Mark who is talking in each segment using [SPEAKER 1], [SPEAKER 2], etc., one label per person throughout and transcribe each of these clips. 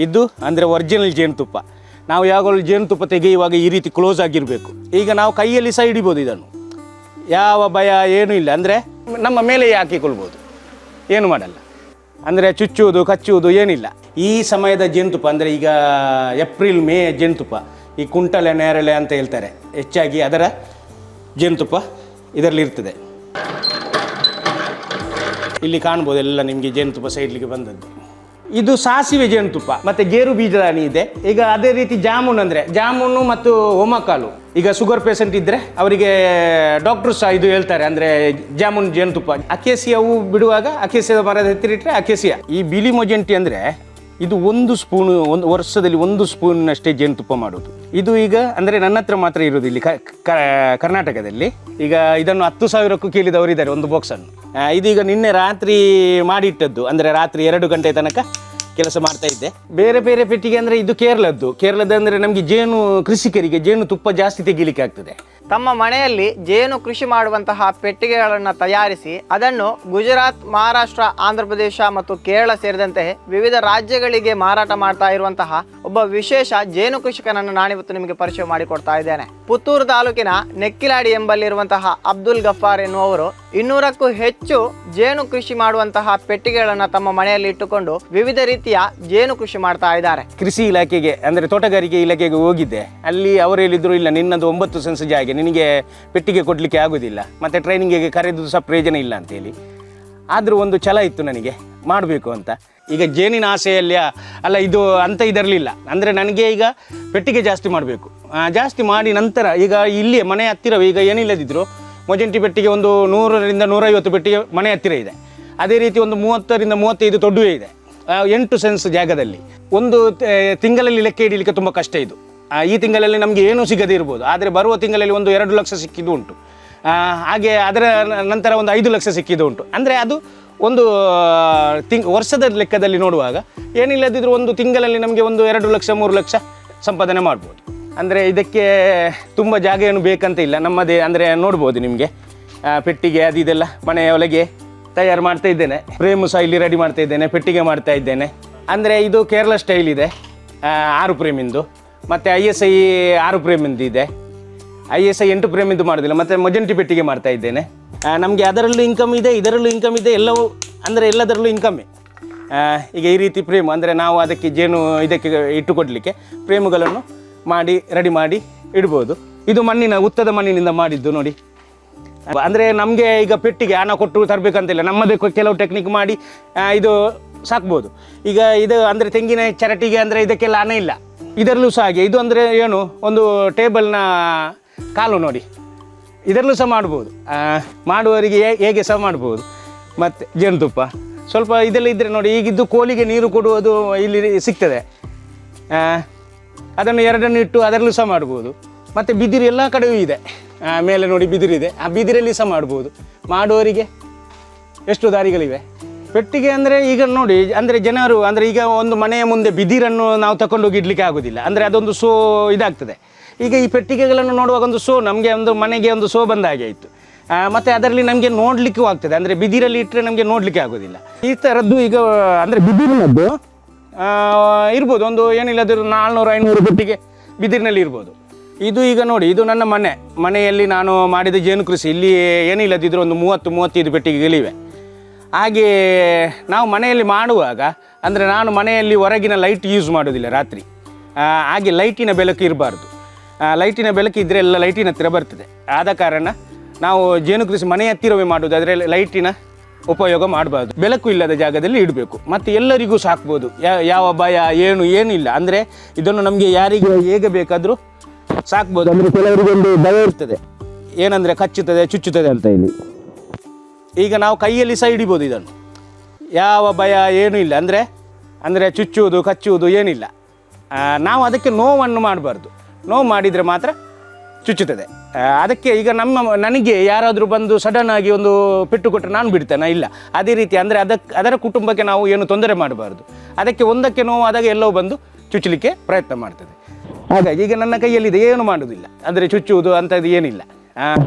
[SPEAKER 1] ಇದು ಅಂದರೆ ಒರಿಜಿನಲ್ ಜೇನುತುಪ್ಪ. ನಾವು ಯಾವಾಗಲೂ ಜೇನುತುಪ್ಪ ತೆಗೆಯುವಾಗ ಈ ರೀತಿ ಕ್ಲೋಸ್ ಆಗಿರಬೇಕು. ಈಗ ನಾವು ಕೈಯಲ್ಲಿ ಸಹ ಹಿಡಿಬೋದು, ಇದನ್ನು ಯಾವ ಭಯ ಏನೂ ಇಲ್ಲ. ಅಂದರೆ ನಮ್ಮ ಮೇಲೆ ಹಾಕಿಕೊಳ್ಬೋದು, ಏನು ಮಾಡಲ್ಲ. ಅಂದರೆ ಚುಚ್ಚುವುದು ಕಚ್ಚುವುದು ಏನಿಲ್ಲ. ಈ ಸಮಯದ ಜೇನುತುಪ್ಪ ಅಂದರೆ ಈಗ ಏಪ್ರಿಲ್ ಮೇ ಜೇನುತುಪ್ಪ, ಈ ಕುಂಟಲೆ ನೇರಳೆ ಅಂತ ಹೇಳ್ತಾರೆ, ಹೆಚ್ಚಾಗಿ ಅದರ ಜೇನುತುಪ್ಪ ಇದರಲ್ಲಿ ಇರ್ತದೆ. ಇಲ್ಲಿ ಕಾಣ್ಬೋದು ಎಲ್ಲ ನಿಮಗೆ ಜೇನುತುಪ್ಪ ಸೈಡ್ಲಿಗೆ ಬಂದದ್ದು. ಇದು ಸಾಸಿವೆ ಜೇನುತುಪ್ಪ ಮತ್ತು ಗೇರು ಬೀಜದಾನಿ ಇದೆ. ಈಗ ಅದೇ ರೀತಿ ಜಾಮೂನ್ ಅಂದರೆ ಜಾಮೂನು ಮತ್ತು ಓಮಕಾಲು. ಈಗ ಶುಗರ್ ಪೇಷಂಟ್ ಇದ್ದರೆ ಅವರಿಗೆ ಡಾಕ್ಟ್ರು ಸಹ ಇದು ಹೇಳ್ತಾರೆ, ಅಂದರೆ ಜಾಮೂನ್ ಜೇನುತುಪ್ಪ. ಅಕೇಸಿಯಾ ಹೂ ಬಿಡುವಾಗ ಅಕೇಸಿಯಾ ಮರದ ಹತ್ತಿರ ಇಟ್ಟರೆ ಅಕೇಸಿಯಾ. ಈ ಬಿಳಿ ಮೊಜೆಂಟಿ ಅಂದರೆ ಇದು 1 ಸ್ಪೂನು, ಒಂದು ವರ್ಷದಲ್ಲಿ 1 ಸ್ಪೂನ್ನಷ್ಟೇ ಜೇನುತುಪ್ಪ ಮಾಡೋದು. ಇದು ಈಗ ಅಂದರೆ ನನ್ನ ಹತ್ರ ಮಾತ್ರ ಇರೋದು ಇಲ್ಲಿ ಕರ್ನಾಟಕದಲ್ಲಿ. ಈಗ ಇದನ್ನು 10,000ಕ್ಕೂ ಕೇಳಿದವರಿದ್ದಾರೆ ಒಂದು ಬಾಕ್ಸನ್ನು. ಇದೀಗ ನಿನ್ನೆ ರಾತ್ರಿ ಮಾಡಿಟ್ಟದ್ದು, ಅಂದರೆ ರಾತ್ರಿ 2 ಗಂಟೆ ತನಕ ಕೆಲಸ ಮಾಡ್ತಾ ಇದ್ದೆ. ಬೇರೆ ಬೇರೆ ಪೆಟ್ಟಿಗೆ ಅಂದರೆ ಇದು ಕೇರಳದ ಅಂದರೆ ನಮಗೆ ಜೇನು ಕೃಷಿಕರಿಗೆ ಜೇನುತುಪ್ಪ ಜಾಸ್ತಿ ತೆಗಿಲಿಕ್ಕೆ ಆಗ್ತದೆ.
[SPEAKER 2] ತಮ್ಮ ಮನೆಯಲ್ಲಿ ಜೇನು ಕೃಷಿ ಮಾಡುವಂತಹ ಪೆಟ್ಟಿಗೆಗಳನ್ನು ತಯಾರಿಸಿ ಅದನ್ನು ಗುಜರಾತ್, ಮಹಾರಾಷ್ಟ್ರ, ಆಂಧ್ರ ಪ್ರದೇಶ ಮತ್ತು ಕೇರಳ ಸೇರಿದಂತೆ ವಿವಿಧ ರಾಜ್ಯಗಳಿಗೆ ಮಾರಾಟ ಮಾಡ್ತಾ ಇರುವಂತಹ ಒಬ್ಬ ವಿಶೇಷ ಜೇನು ಕೃಷಿಕನನ್ನು ನಾನಿವತ್ತು ನಿಮಗೆ ಪರಿಚಯ ಮಾಡಿಕೊಡ್ತಾ ಇದ್ದೇನೆ. ಪುತ್ತೂರು ತಾಲೂಕಿನ ನೆಕ್ಕಿಲಾಡಿ ಎಂಬಲ್ಲಿರುವಂತಹ ಅಬ್ದುಲ್ ಗಫಾರ್ ಎನ್ನುವವರು 200ಕ್ಕೂ ಹೆಚ್ಚು ಜೇನು ಕೃಷಿ ಮಾಡುವಂತಹ ಪೆಟ್ಟಿಗೆಗಳನ್ನು ತಮ್ಮ ಮನೆಯಲ್ಲಿ ಇಟ್ಟುಕೊಂಡು ವಿವಿಧ ರೀತಿಯ ಜೇನು ಕೃಷಿ ಮಾಡ್ತಾ ಇದ್ದಾರೆ.
[SPEAKER 1] ಕೃಷಿ ಇಲಾಖೆಗೆ ಅಂದರೆ ತೋಟಗಾರಿಕೆ ಇಲಾಖೆಗೆ ಹೋಗಿದ್ದೆ. ಅಲ್ಲಿ ಅವರು ಹೇಳಿದ್ರು, ಇಲ್ಲ ನಿನ್ನದು 9 ಸೆನ್ಸ್ ಜಾಗ, ನಿನಗೆ ಪೆಟ್ಟಿಗೆ ಕೊಡಲಿಕ್ಕೆ ಆಗೋದಿಲ್ಲ, ಮತ್ತು ಟ್ರೈನಿಂಗಿಗೆ ಕರೆದು ಸಹ ಪ್ರಯೋಜನ ಇಲ್ಲ ಅಂತೇಳಿ. ಆದರೂ ಒಂದು ಛಲ ಇತ್ತು ನನಗೆ ಮಾಡಬೇಕು ಅಂತ. ಈಗ ಜೇನಿನ ಆಸೆಯಲ್ಲಿ ಅಲ್ಲ ಇದು ಅಂತ ಇದರಲಿಲ್ಲ. ಅಂದರೆ ನನಗೆ ಈಗ ಪೆಟ್ಟಿಗೆ ಜಾಸ್ತಿ ಮಾಡಬೇಕು, ಜಾಸ್ತಿ ಮಾಡಿ ನಂತರ ಈಗ ಇಲ್ಲಿ ಮನೆ ಹತ್ತಿರ ಈಗ ಏನಿಲ್ಲದಿದ್ದರೂ ಮೊಜೆಂಟಿ ಪೆಟ್ಟಿಗೆ ಒಂದು 100ರಿಂದ 150 ಪೆಟ್ಟಿಗೆ ಮನೆ ಹತ್ತಿರ ಇದೆ. ಅದೇ ರೀತಿ ಒಂದು 30ರಿಂದ 35 ತೊಡುವೆ ಇದೆ 8 ಸೆನ್ಸ್ ಜಾಗದಲ್ಲಿ. ಒಂದು ತಿಂಗಳಲ್ಲಿ ಲೆಕ್ಕ ಹಿಡಲಿಕ್ಕೆ ತುಂಬ ಕಷ್ಟ ಇದು. ಈ ತಿಂಗಳಲ್ಲಿ ನಮಗೆ ಏನೂ ಸಿಗದೇ ಇರ್ಬೋದು, ಆದರೆ ಬರುವ ತಿಂಗಳಲ್ಲಿ ಒಂದು 2 ಲಕ್ಷ ಸಿಕ್ಕಿದ್ದು ಉಂಟು. ಹಾಗೆ ಅದರ ನಂತರ ಒಂದು 5 ಲಕ್ಷ ಸಿಕ್ಕಿದ್ದು ಉಂಟು. ಅಂದರೆ ಅದು ಒಂದು ವರ್ಷದ ಲೆಕ್ಕದಲ್ಲಿ ನೋಡುವಾಗ ಏನಿಲ್ಲದಿದ್ದರೂ ಒಂದು ತಿಂಗಳಲ್ಲಿ ನಮಗೆ ಒಂದು 2 ಲಕ್ಷ 3 ಲಕ್ಷ ಸಂಪಾದನೆ ಮಾಡ್ಬೋದು. ಅಂದರೆ ಇದಕ್ಕೆ ತುಂಬ ಜಾಗ ಏನು ಬೇಕಂತ ಇಲ್ಲ, ನಮ್ಮದೇ. ಅಂದರೆ ನೋಡ್ಬೋದು ನಿಮಗೆ ಪೆಟ್ಟಿಗೆ ಅದು ಇದೆಲ್ಲ ಮನೆಯೊಳಗೆ ತಯಾರು ಮಾಡ್ತಾ ಇದ್ದೇನೆ. ಫ್ರೇಮು ಸಹ ಇಲ್ಲಿ ರೆಡಿ ಮಾಡ್ತಾ ಇದ್ದೇನೆ, ಪೆಟ್ಟಿಗೆ ಮಾಡ್ತಾ ಇದ್ದೇನೆ. ಅಂದರೆ ಇದು ಕೇರಳ ಸ್ಟೈಲ್ ಇದೆ, 6 ಫ್ರೇಮಿಂದು. ಮತ್ತು ISI 6 ಫ್ರೇಮಿಂದು ಇದೆ, ISI 8 ಫ್ರೇಮಿಂದು ಮಾಡೋದಿಲ್ಲ. ಮತ್ತು ಮೊಜೆಂಟಿ ಪೆಟ್ಟಿಗೆ ಮಾಡ್ತಾ ಇದ್ದೇನೆ. ನಮಗೆ ಅದರಲ್ಲೂ ಇನ್ಕಮ್ ಇದೆ, ಇದರಲ್ಲೂ ಇನ್ಕಮ್ ಇದೆ, ಎಲ್ಲವೂ ಅಂದರೆ ಎಲ್ಲದರಲ್ಲೂ ಇನ್ಕಮ್ಮೇ. ಈಗ ಈ ರೀತಿ ಫ್ರೇಮು ಅಂದರೆ ನಾವು ಅದಕ್ಕೆ ಜೇನು ಇದಕ್ಕೆ ಇಟ್ಟುಕೊಡಲಿಕ್ಕೆ ಫ್ರೇಮುಗಳನ್ನು ಮಾಡಿ ರೆಡಿ ಮಾಡಿ ಇಡ್ಬೋದು. ಇದು ಉತ್ತದ ಮಣ್ಣಿನಿಂದ ಮಾಡಿದ್ದು ನೋಡಿ. ಅಂದರೆ ನಮಗೆ ಈಗ ಪೆಟ್ಟಿಗೆ ಹಣ ಕೊಟ್ಟು ತರಬೇಕಂತಿಲ್ಲ, ನಮ್ಮದೇ ಕೆಲವು ಟೆಕ್ನಿಕ್ ಮಾಡಿ ಇದು ಸಾಕ್ಬೋದು. ಈಗ ಇದು ಅಂದರೆ ತೆಂಗಿನ ಚರಟಿಗೆ ಅಂದರೆ ಇದಕ್ಕೆಲ್ಲ ಹಣ ಇಲ್ಲ. ಇದರಲ್ಲೂ ಸಹ ಹಾಗೆ. ಇದು ಅಂದರೆ ಏನು, ಒಂದು ಟೇಬಲ್ನ ಕಾಲು ನೋಡಿ, ಇದರಲ್ಲೂ ಸಹ ಮಾಡ್ಬೋದು. ಮಾಡುವವರಿಗೆ ಹೇಗೆ ಸಹ ಮಾಡ್ಬೋದು. ಮತ್ತು ಜೇನುತುಪ್ಪ ಸ್ವಲ್ಪ ಇದೆಲ್ಲ ಇದ್ದರೆ ನೋಡಿ, ಈಗಿದ್ದು ಕೋಲಿಗೆ ನೀರು ಕೊಡುವುದು ಇಲ್ಲಿ ಸಿಗ್ತದೆ, ಅದನ್ನು 2 ಇಟ್ಟು ಅದರಲ್ಲೂ ಸಹ ಮಾಡ್ಬೋದು. ಮತ್ತು ಬಿದಿರು ಎಲ್ಲ ಕಡೆಯೂ ಇದೆ, ಮೇಲೆ ನೋಡಿ ಬಿದಿರಿದೆ, ಆ ಬಿದಿರಲ್ಲಿ ಸಹ ಮಾಡ್ಬೋದು. ಮಾಡುವವರಿಗೆ ಎಷ್ಟು ದಾರಿಗಳಿವೆ. ಪೆಟ್ಟಿಗೆ ಅಂದರೆ ಈಗ ನೋಡಿ, ಅಂದರೆ ಜನರು ಅಂದರೆ ಈಗ ಒಂದು ಮನೆಯ ಮುಂದೆ ಬಿದಿರನ್ನು ನಾವು ತಗೊಂಡೋಗಿ ಇಡಲಿಕ್ಕೆ ಆಗೋದಿಲ್ಲ, ಅಂದರೆ ಅದೊಂದು ಶೋ ಇದಾಗ್ತದೆ. ಈಗ ಈ ಪೆಟ್ಟಿಗೆಗಳನ್ನು ನೋಡುವಾಗ ಒಂದು ಶೋ, ನಮಗೆ ಒಂದು ಮನೆಗೆ ಒಂದು ಶೋ ಬಂದ ಹಾಗೆ ಆಯಿತು. ಮತ್ತು ಅದರಲ್ಲಿ ನಮಗೆ ನೋಡಲಿಕ್ಕೂ ಆಗ್ತದೆ, ಅಂದರೆ ಬಿದಿರಲ್ಲಿ ಇಟ್ಟರೆ ನಮಗೆ ನೋಡಲಿಕ್ಕೆ ಆಗೋದಿಲ್ಲ. ಈ ಥರದ್ದು ಈಗ ಅಂದರೆ ಬಿದಿರಿನದ್ದು ಇರ್ಬೋದು, ಒಂದು ಏನಿಲ್ಲದಿರೋ 400-500 ಪೆಟ್ಟಿಗೆ ಬಿದಿರಿನಲ್ಲಿ ಇರ್ಬೋದು. ಇದು ಈಗ ನೋಡಿ, ಇದು ನನ್ನ ಮನೆಯಲ್ಲಿ ನಾನು ಮಾಡಿದ ಜೇನು ಕೃಷಿ. ಇಲ್ಲಿ ಏನಿಲ್ಲದಿದ್ದರೂ ಒಂದು 30-35 ಪೆಟ್ಟಿಗೆಗಳಿವೆ. ಹಾಗೆ ನಾವು ಮನೆಯಲ್ಲಿ ಮಾಡುವಾಗ ಅಂದರೆ ನಾನು ಮನೆಯಲ್ಲಿ ಹೊರಗಿನ ಲೈಟ್ ಯೂಸ್ ಮಾಡೋದಿಲ್ಲ ರಾತ್ರಿ. ಹಾಗೆ ಲೈಟಿನ ಬೆಳಕು ಇರಬಾರ್ದು. ಲೈಟಿನ ಬೆಳಕು ಇದ್ದರೆ ಎಲ್ಲ ಲೈಟಿನ ಹತ್ತಿರ ಬರ್ತದೆ. ಆದ ಕಾರಣ ನಾವು ಜೇನು ಕೃಷಿ ಮನೆ ಹತ್ತಿರವೇ ಮಾಡೋದು, ಅದರಲ್ಲಿ ಲೈಟಿನ ಉಪಯೋಗ ಮಾಡಬಾರ್ದು. ಬೆಳಕು ಇಲ್ಲದ ಜಾಗದಲ್ಲಿ ಇಡಬೇಕು. ಮತ್ತು ಎಲ್ಲರಿಗೂ ಸಾಕ್ಬೋದು, ಯಾವ ಭಯ ಏನಿಲ್ಲ. ಅಂದರೆ ಇದನ್ನು ನಮಗೆ ಯಾರಿಗೆ ಹೇಗೆ ಬೇಕಾದರೂ ಸಾಕ್ಬೋದು. ಅಂದರೆ ಕೆಲವರಿಗೊಂದು ಭಯ ಇರ್ತದೆ, ಏನಂದರೆ ಕಚ್ಚುತ್ತದೆ ಚುಚ್ಚುತ್ತದೆ ಅಂತ ಹೇಳಿ. ಈಗ ನಾವು ಕೈಯಲ್ಲಿ ಸಹ ಹಿಡಿಬೋದು ಇದನ್ನು, ಯಾವ ಭಯ ಏನೂ ಇಲ್ಲ. ಅಂದರೆ ಚುಚ್ಚುವುದು ಕಚ್ಚುವುದು ಏನಿಲ್ಲ. ನಾವು ಅದಕ್ಕೆ ನೋವನ್ನು ಮಾಡಬಾರ್ದು. ನೋವು ಮಾಡಿದರೆ ಮಾತ್ರ ಚುಚ್ಚುತ್ತದೆ. ಅದಕ್ಕೆ ಈಗ ನನಗೆ ಯಾರಾದರೂ ಬಂದು ಸಡನ್ ಆಗಿ ಒಂದು ಪೆಟ್ಟು ಕೊಟ್ಟರೆ ನಾನು ಬಿಡ್ತೇನೆ? ಇಲ್ಲ. ಅದೇ ರೀತಿ ಅಂದರೆ ಅದರ ಕುಟುಂಬಕ್ಕೆ ನಾವು ಏನು ತೊಂದರೆ ಮಾಡಬಾರ್ದು. ಅದಕ್ಕೆ ಒಂದಕ್ಕೆ ನೋವು ಆದಾಗ ಎಲ್ಲವೂ ಬಂದು ಚುಚ್ಚಲಿಕ್ಕೆ ಪ್ರಯತ್ನ ಮಾಡ್ತದೆ. ಹಾಗಾಗಿ ಈಗ ನನ್ನ ಕೈಯಲ್ಲಿದೆ, ಏನು ಮಾಡೋದಿಲ್ಲ. ಅಂದರೆ ಚುಚ್ಚುವುದು ಅಂಥದ್ದು ಏನಿಲ್ಲ.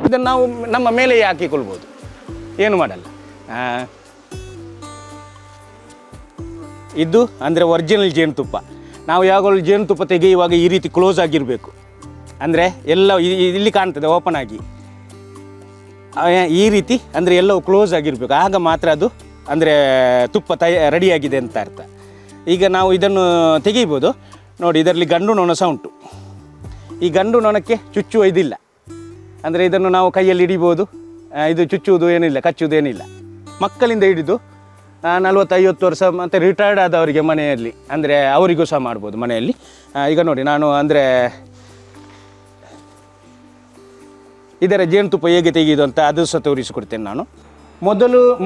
[SPEAKER 1] ಇದನ್ನು ನಾವು ನಮ್ಮ ಮೇಲೆ ಹಾಕಿಕೊಳ್ಬೋದು, ಏನು ಮಾಡಲ್ಲ. ಇದು ಅಂದರೆ ಒರಿಜಿನಲ್ ಜೇನುತುಪ್ಪ. ನಾವು ಯಾವಾಗಲೂ ಜೇನುತುಪ್ಪ ತೆಗೆಯುವಾಗ ಈ ರೀತಿ ಕ್ಲೋಸ್ ಆಗಿರಬೇಕು. ಅಂದರೆ ಎಲ್ಲ ಇಲ್ಲಿ ಕಾಣ್ತದೆ ಓಪನ್ ಆಗಿ ಈ ರೀತಿ, ಅಂದರೆ ಎಲ್ಲವೂ ಕ್ಲೋಸ್ ಆಗಿರಬೇಕು. ಆಗ ಮಾತ್ರ ಅದು ಅಂದರೆ ತುಪ್ಪ ರೆಡಿಯಾಗಿದೆ ಅಂತ ಅರ್ಥ. ಈಗ ನಾವು ಇದನ್ನು ತೆಗೀಬೋದು. ನೋಡಿ, ಇದರಲ್ಲಿ ಗಂಡು ನೊಣ ಸಹ ಉಂಟು. ಈ ಗಂಡು ನೊಣಕ್ಕೆ ಚುಚ್ಚುವ ಇದಿಲ್ಲ, ಅಂದರೆ ಇದನ್ನು ನಾವು ಕೈಯಲ್ಲಿ ಹಿಡಿಬೋದು. ಇದು ಚುಚ್ಚುವುದು ಏನಿಲ್ಲ, ಕಚ್ಚುವುದು ಏನಿಲ್ಲ. ಮಕ್ಕಳಿಂದ ಹಿಡಿದು 40-50 ವರ್ಷ ಮತ್ತು ರಿಟೈರ್ಡ್ ಆದವರಿಗೆ ಮನೆಯಲ್ಲಿ, ಅಂದರೆ ಅವರಿಗೂ ಸಹ ಮಾಡ್ಬೋದು ಮನೆಯಲ್ಲಿ. ಈಗ ನೋಡಿ, ನಾನು ಅಂದರೆ ಇದರ ಜೇನುತುಪ್ಪ ಹೇಗೆ ತೆಗೆಯೋದು ಅಂತ ಅದು ಸಹ ತೋರಿಸಿಕೊಡ್ತೇನೆ ನಾನು.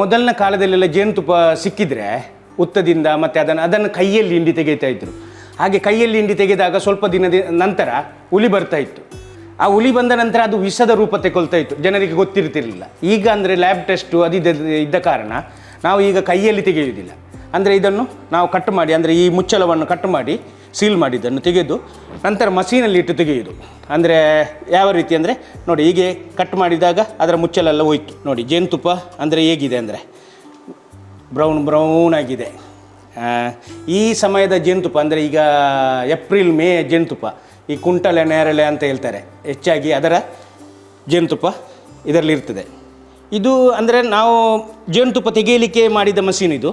[SPEAKER 1] ಮೊದಲಿನ ಕಾಲದಲ್ಲೆಲ್ಲ ಜೇನುತುಪ್ಪ ಸಿಕ್ಕಿದರೆ ಹುತ್ತದಿಂದ ಮತ್ತು ಅದನ್ನು ಕೈಯಲ್ಲಿ ಹಿಂಡಿ ತೆಗಿತಾ ಇದ್ದರು. ಹಾಗೆ ಕೈಯಲ್ಲಿ ಹಿಂಡಿ ತೆಗೆದಾಗ ಸ್ವಲ್ಪ ದಿನದ ನಂತರ ಹುಲಿ ಬರ್ತಾ ಇತ್ತು. ಆ ಹುಲಿ ಬಂದ ನಂತರ ಅದು ವಿಷದ ರೂಪ ತೆಗೊಳ್ತಾ ಇತ್ತು, ಜನರಿಗೆ ಗೊತ್ತಿರ್ತಿರಲಿಲ್ಲ. ಈಗ ಅಂದರೆ ಲ್ಯಾಬ್ ಟೆಸ್ಟು ಇದ್ದ ಕಾರಣ ನಾವು ಈಗ ಕೈಯಲ್ಲಿ ತೆಗೆಯುವುದಿಲ್ಲ. ಅಂದರೆ ಇದನ್ನು ನಾವು ಕಟ್ ಮಾಡಿ, ಅಂದರೆ ಈ ಮುಚ್ಚಳವನ್ನು ಕಟ್ ಮಾಡಿ ಸೀಲ್ ಮಾಡಿ ಇದನ್ನು ತೆಗೆದು ನಂತರ ಮಷೀನಲ್ಲಿ ಇಟ್ಟು ತೆಗೆಯುವುದು. ಅಂದರೆ ಯಾವ ರೀತಿ ಅಂದರೆ ನೋಡಿ, ಹೀಗೆ ಕಟ್ ಮಾಡಿದಾಗ ಅದರ ಮುಚ್ಚಲೆಲ್ಲ ಹೋಯ್ತು. ನೋಡಿ ಜೇನುತುಪ್ಪ ಅಂದರೆ ಹೇಗಿದೆ ಅಂದರೆ ಬ್ರೌನ್ ಆಗಿದೆ. ಈ ಸಮಯದ ಜೇನುತುಪ್ಪ ಅಂದರೆ ಈಗ ಏಪ್ರಿಲ್ ಮೇ ಜೇನುತುಪ್ಪ, ಈ ಕುಂಟಲೆ ನೇರಳೆ ಅಂತ ಹೇಳ್ತಾರೆ, ಹೆಚ್ಚಾಗಿ ಅದರ ಜೇನುತುಪ್ಪ ಇದರಲ್ಲಿ ಇರ್ತದೆ. ಇದು ಅಂದರೆ ನಾವು ಜೇನುತುಪ್ಪ ತೆಗೆಯಲಿಕ್ಕೆ ಮಾಡಿದ ಮಷೀನ್ ಇದು.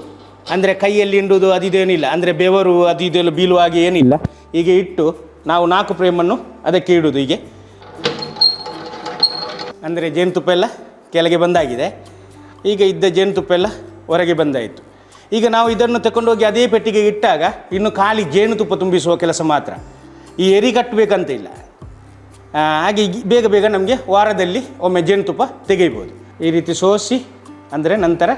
[SPEAKER 1] ಅಂದರೆ ಕೈಯಲ್ಲಿ ಹಿಂಡುವುದು ಅದಿದೇನಿಲ್ಲ, ಅಂದರೆ ಬೆವರು ಅದು ಇದೆಲ್ಲ ಬೀಳುವ ಹಾಗೆ ಏನಿಲ್ಲ. ಹೀಗೆ ಇಟ್ಟು ನಾವು 4 ಫ್ರೇಮನ್ನು ಅದಕ್ಕೆ ಇಡುವುದು. ಹೀಗೆ ಅಂದರೆ ಜೇನುತುಪ್ಪ ಎಲ್ಲ ಕೆಳಗೆ ಬಂದಾಗಿದೆ. ಈಗ ಇದ್ದ ಜೇನುತುಪ್ಪ ಎಲ್ಲ ಹೊರಗೆ ಬಂದಾಯಿತು. ಈಗ ನಾವು ಇದನ್ನು ತಗೊಂಡೋಗಿ ಅದೇ ಪೆಟ್ಟಿಗೆ ಇಟ್ಟಾಗ ಇನ್ನು ಖಾಲಿ ಜೇನುತುಪ್ಪ ತುಂಬಿಸುವ ಕೆಲಸ ಮಾತ್ರ. ಈ ಎರಿ ಕಟ್ಟಬೇಕಂತ ಇಲ್ಲ. ಹಾಗೆ ಬೇಗ ಬೇಗ ನಮಗೆ ವಾರದಲ್ಲಿ ಒಮ್ಮೆ ಜೇನುತುಪ್ಪ ತೆಗೆಯಬಹುದು. ಈ ರೀತಿ ಸೋಸಿ ಅಂದರೆ ನಂತರ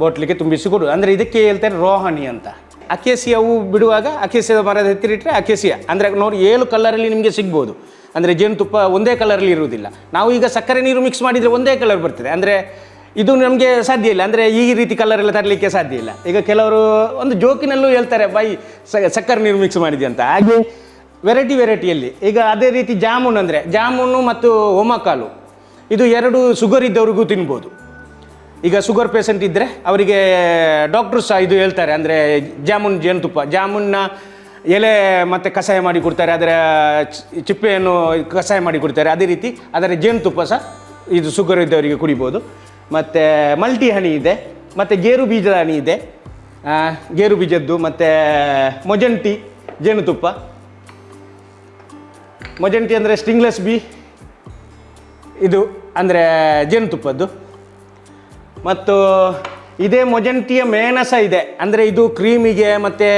[SPEAKER 1] ಬಾಟ್ಲಿಗೆ ತುಂಬಿಸಿ ಕೊಡು. ಅಂದರೆ ಇದಕ್ಕೆ ಹೇಳ್ತಾರೆ ರೋಹಣಿ ಅಂತ. ಅಕೇಸಿಯ ಹೂವು ಬಿಡುವಾಗ ಅಕೇಸಿಯ ಮರದ ಹತ್ತಿರಿಟ್ಟರೆ ಅಕೇಸಿಯ ಅಂದರೆ ನೋಡಿ 7 ಕಲರಲ್ಲಿ ನಿಮಗೆ ಸಿಗ್ಬೋದು. ಅಂದರೆ ಜೇನುತುಪ್ಪ ಒಂದೇ ಕಲರಲ್ಲಿ ಇರುವುದಿಲ್ಲ. ನಾವು ಈಗ ಸಕ್ಕರೆ ನೀರು ಮಿಕ್ಸ್ ಮಾಡಿದರೆ ಒಂದೇ ಕಲರ್ ಬರ್ತದೆ. ಅಂದರೆ ಇದು ನಮಗೆ ಸಾಧ್ಯ ಇಲ್ಲ, ಅಂದರೆ ಈ ರೀತಿ ಕಲರೆಲ್ಲ ತರಲಿಕ್ಕೆ ಸಾಧ್ಯ ಇಲ್ಲ. ಈಗ ಕೆಲವರು ಒಂದು ಜೋಕಿನಲ್ಲೂ ಹೇಳ್ತಾರೆ ಬೈ ಸಕ್ಕರೆ ನೀರು ಮಿಕ್ಸ್ ಮಾಡಿದೆ ಅಂತ. ಹಾಗೆ ವೆರೈಟಿಯಲ್ಲಿ ಈಗ ಅದೇ ರೀತಿ ಜಾಮೂನ್, ಅಂದರೆ ಜಾಮೂನು ಮತ್ತು ಓಮಕಾಲು ಇದು 2 ಶುಗರ್ ಇದ್ದವ್ರಿಗೂ ತಿನ್ಬೋದು. ಈಗ ಶುಗರ್ ಪೇಷಂಟ್ ಇದ್ದರೆ ಅವರಿಗೆ ಡಾಕ್ಟ್ರು ಸಹ ಇದು ಹೇಳ್ತಾರೆ, ಅಂದರೆ ಜೇನುತುಪ್ಪ ಜಾಮೂನ್ನ ಎಲೆ ಮತ್ತು ಕಷಾಯ ಮಾಡಿ ಕೊಡ್ತಾರೆ, ಅದರ ಚಿಪ್ಪೆಯನ್ನು ಕಷಾಯ ಮಾಡಿ ಕೊಡ್ತಾರೆ. ಅದೇ ರೀತಿ ಅದರ ಜೇನುತುಪ್ಪ ಸಹ ಇದು ಶುಗರ್ ಇದ್ದವರಿಗೆ ಕುಡಿಬೋದು. ಮತ್ತು ಮಲ್ಟಿ ಹನಿ ಇದೆ, ಮತ್ತು ಗೇರು ಬೀಜದ ಹನಿ ಇದೆ, ಗೇರು ಬೀಜದ್ದು, ಮತ್ತು ಮೊಜಂಟಿ ಜೇನುತುಪ್ಪ. ಮೊಜಂಟಿ ಅಂದರೆ ಸ್ಟಿಂಗ್ಲೆಸ್ ಬಿ ಇದು ಅಂದರೆ ಜೇನುತುಪ್ಪದ್ದು. ಮತ್ತು ಇದೇ ಮೊಜಂಟಿಯ ಮೇಣ ಸಹ ಇದೆ, ಅಂದರೆ ಇದು ಕ್ರೀಮಿಗೆ ಮತ್ತು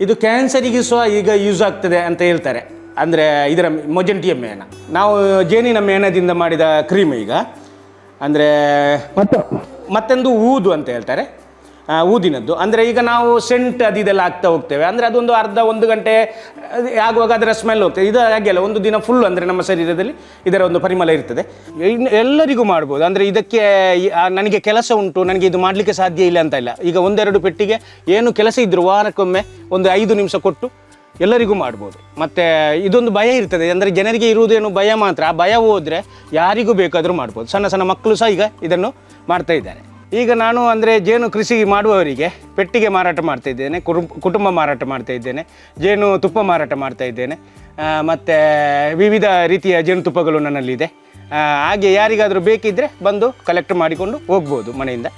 [SPEAKER 1] ಇದು ಕ್ಯಾನ್ಸರಿಗೆ ಸಹ ಈಗ ಯೂಸ್ ಆಗ್ತದೆ ಅಂತ ಹೇಳ್ತಾರೆ. ಅಂದರೆ ಇದರ ಮೊಜಂಟಿಯ ಮೇಣ, ನಾವು ಜೇನಿನ ಮೇಣದಿಂದ ಮಾಡಿದ ಕ್ರೀಮ್ ಈಗ. ಅಂದರೆ ಮತ್ತೊಂದು ಊದು ಅಂತ ಹೇಳ್ತಾರೆ, ಊದಿನದ್ದು. ಅಂದರೆ ಈಗ ನಾವು ಸೆಂಟ್ ಅದೆಲ್ಲ ಹಾಕ್ತಾ ಹೋಗ್ತೇವೆ, ಅಂದರೆ ಅದೊಂದು ಅರ್ಧ 1 ಗಂಟೆ ಆಗುವಾಗ ಅದರ ಸ್ಮೆಲ್ ಹೋಗ್ತದೆ. ಇದು ಹಾಗೆಲ್ಲ ಒಂದು ದಿನ ಫುಲ್ ಅಂದರೆ ನಮ್ಮ ಶರೀರದಲ್ಲಿ ಇದರ ಒಂದು ಪರಿಮಳ ಇರ್ತದೆ. ಎಲ್ಲರಿಗೂ ಮಾಡ್ಬೋದು. ಅಂದರೆ ಇದಕ್ಕೆ ನನಗೆ ಕೆಲಸ ಉಂಟು, ನನಗೆ ಇದು ಮಾಡಲಿಕ್ಕೆ ಸಾಧ್ಯ ಇಲ್ಲ ಅಂತ ಇಲ್ಲ. ಈಗ 1-2 ಪೆಟ್ಟಿಗೆ ಏನು ಕೆಲಸ ಇದ್ದರೂ ವಾರಕ್ಕೊಮ್ಮೆ ಒಂದು 5 ನಿಮಿಷ ಕೊಟ್ಟು ಎಲ್ಲರಿಗೂ ಮಾಡ್ಬೋದು. ಮತ್ತು ಇದೊಂದು ಭಯ ಇರ್ತದೆ, ಅಂದರೆ ಜನರಿಗೆ ಇರುವುದೇನು ಭಯ ಮಾತ್ರ. ಆ ಭಯ ಹೋದರೆ ಯಾರಿಗೂ ಬೇಕಾದರೂ ಮಾಡ್ಬೋದು. ಸಣ್ಣ ಮಕ್ಕಳು ಸಹ ಈಗ ಇದನ್ನು ಮಾಡ್ತಾ ಇದ್ದಾರೆ. ಈಗ ನಾನು ಅಂದರೆ ಜೇನು ಕೃಷಿ ಮಾಡುವವರಿಗೆ ಪೆಟ್ಟಿಗೆ ಮಾರಾಟ ಮಾಡ್ತಾ ಇದ್ದೇನೆ, ಕುಟುಂಬ ಮಾರಾಟ ಮಾಡ್ತಾ ಇದ್ದೇನೆ, ಜೇನು ತುಪ್ಪ ಮಾರಾಟ ಮಾಡ್ತಾ ಇದ್ದೇನೆ, ಮತ್ತು ವಿವಿಧ ರೀತಿಯ ಜೇನುತುಪ್ಪಗಳು ನನ್ನಲ್ಲಿದೆ. ಹಾಗೆ ಯಾರಿಗಾದರೂ ಬೇಕಿದ್ದರೆ ಬಂದು ಕಲೆಕ್ಟ್ ಮಾಡಿಕೊಂಡು ಹೋಗ್ಬೋದು ಮನೆಯಿಂದ.